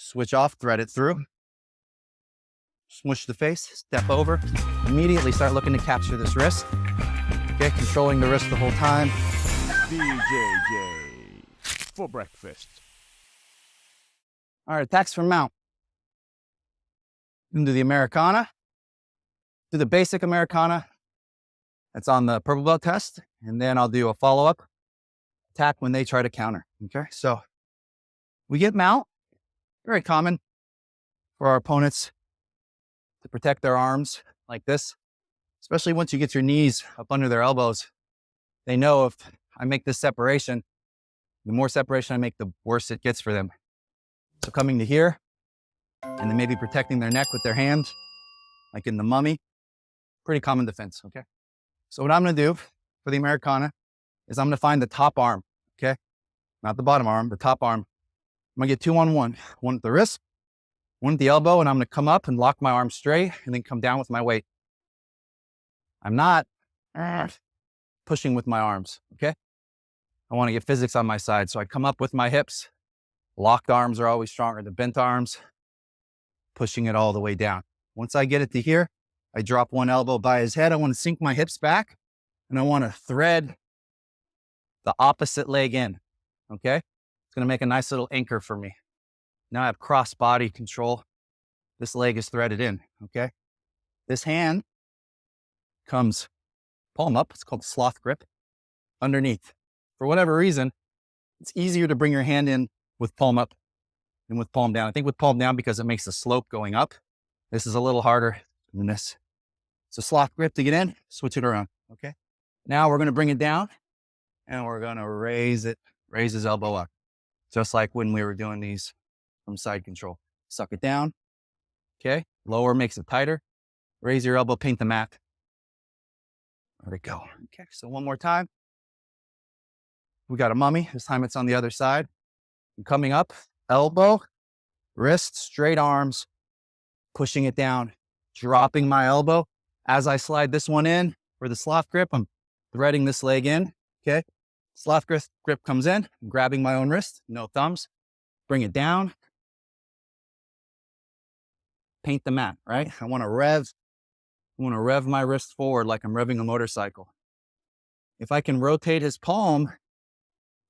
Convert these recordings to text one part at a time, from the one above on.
Switch off, thread it through. Smush the face, step over. Immediately start looking to capture this wrist. Okay, controlling the wrist the whole time. BJJ for breakfast. All right, attacks from mount. Do the Americana. Do the basic Americana. That's on the purple belt test. And then I'll do a follow-up attack when they try to counter. Okay, so we get mount. Very common for our opponents to protect their arms like this, especially once you get your knees up under their elbows. They know if I make this separation, the more separation I make, the worse it gets for them. So coming to here, and then maybe protecting their neck with their hands, like in the mummy, pretty common defense, okay? So what I'm gonna do for the Americana is I'm gonna find the top arm, okay? Not the bottom arm, the top arm. I'm gonna get 2-on-1, one at the wrist, one at the elbow, and I'm gonna come up and lock my arm straight and then come down with my weight. I'm not pushing with my arms, okay? I wanna get physics on my side. So I come up with my hips. Locked arms are always stronger than bent arms, pushing it all the way down. Once I get it to here, I drop one elbow by his head. I wanna sink my hips back and I wanna thread the opposite leg in, okay? It's gonna make a nice little anchor for me. Now I have cross body control. This leg is threaded in, okay? This hand comes palm up. It's called sloth grip underneath. For whatever reason, it's easier to bring your hand in with palm up than with palm down. I think with palm down because it makes the slope going up. This is a little harder than this. So sloth grip to get in, switch it around, okay? Now we're gonna bring it down and we're gonna raise it, raise his elbow up. Just like when we were doing these from side control. Suck it down, okay? Lower makes it tighter. Raise your elbow, paint the mat. There we go. Okay, so one more time. We got a mummy. This time it's on the other side. I'm coming up, elbow, wrist, straight arms, pushing it down, dropping my elbow. As I slide this one in for the sloth grip, I'm threading this leg in, okay? Sloth grip comes in, I'm grabbing my own wrist, no thumbs, bring it down, paint the mat, right? I wanna rev my wrist forward like I'm revving a motorcycle. If I can rotate his palm,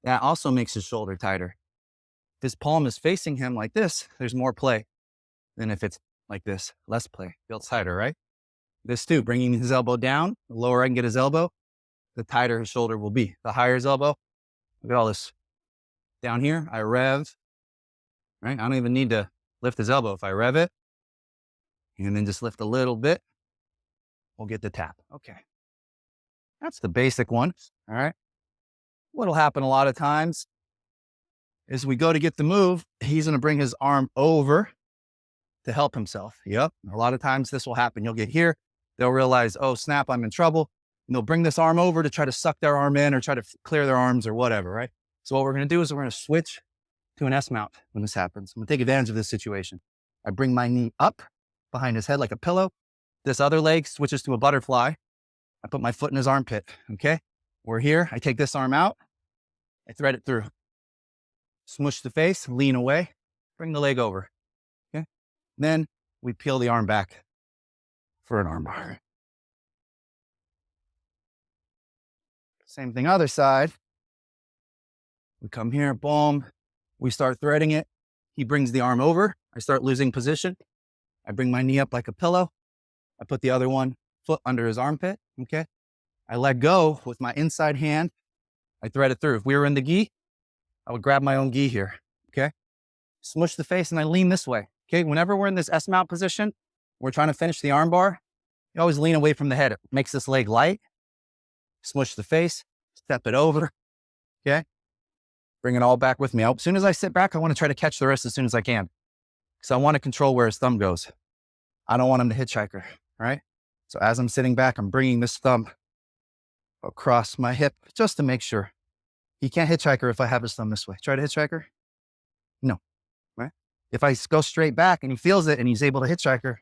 that also makes his shoulder tighter. If his palm is facing him like this, there's more play than if it's like this, less play, feels tighter, right? This too, bringing his elbow down, the lower I can get his elbow, the tighter his shoulder will be. The higher his elbow, look at all this. Down here, I rev, right? I don't even need to lift his elbow. If I rev it, and then just lift a little bit, we'll get the tap. Okay. That's the basic one, all right? What'll happen a lot of times is we go to get the move, he's gonna bring his arm over to help himself. Yep, a lot of times this will happen. You'll get here, they'll realize, oh snap, I'm in trouble. And they'll bring this arm over to try to suck their arm in or try to clear their arms or whatever, right? So what we're gonna do is we're gonna switch to an S mount when this happens. I'm gonna take advantage of this situation. I bring my knee up behind his head like a pillow. This other leg switches to a butterfly. I put my foot in his armpit, okay? We're here, I take this arm out, I thread it through. Smush the face, lean away, bring the leg over, okay? Then we peel the arm back for an armbar. Same thing other side. We come here, boom, we start threading it. He brings the arm over, I start losing position. I bring my knee up like a pillow. I put the other one foot under his armpit, okay? I let go with my inside hand. I thread it through. If we were in the gi, I would grab my own gi here, okay? Smush the face and I lean this way, okay? Whenever we're in this S-mount position, we're trying to finish the armbar, you always lean away from the head. It makes this leg light. Smush the face, step it over, okay? Bring it all back with me. As soon as I sit back, I wanna try to catch the wrist as soon as I can because I wanna control where his thumb goes. I don't want him to hitchhiker, all right? So as I'm sitting back, I'm bringing this thumb across my hip just to make sure. He can't hitchhiker if I have his thumb this way. Try to hitchhiker? No, right? If I go straight back and he feels it and he's able to hitchhiker,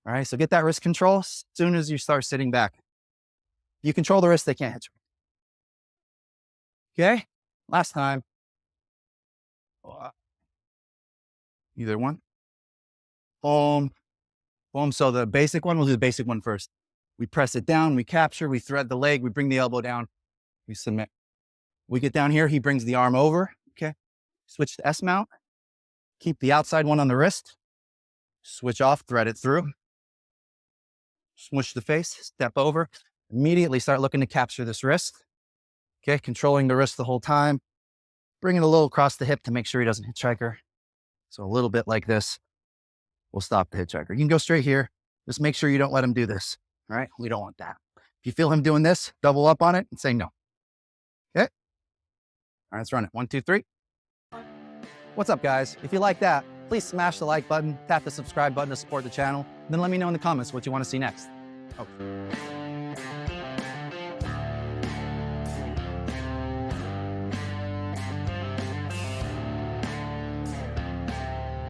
all right? So get that wrist control as soon as you start sitting back. You control the wrist, they can't hitchhiker. Okay, last time. Either one. Boom. Boom. So the basic one, we'll do the basic one first. We press it down, we capture, we thread the leg, we bring the elbow down, we submit. We get down here, he brings the arm over, okay? Switch to S mount. Keep the outside one on the wrist. Switch off, thread it through. Smush the face, step over. Immediately start looking to capture this wrist. Okay, controlling the wrist the whole time. Bring it a little across the hip to make sure he doesn't hitchhiker. So a little bit like this. We'll stop the hitchhiker. You can go straight here. Just make sure you don't let him do this. All right, we don't want that. If you feel him doing this, double up on it and say no. Okay. All right, let's run it. 1, 2, 3. What's up, guys? If you like that, please smash the like button, tap the subscribe button to support the channel, then let me know in the comments what you want to see next. Oh.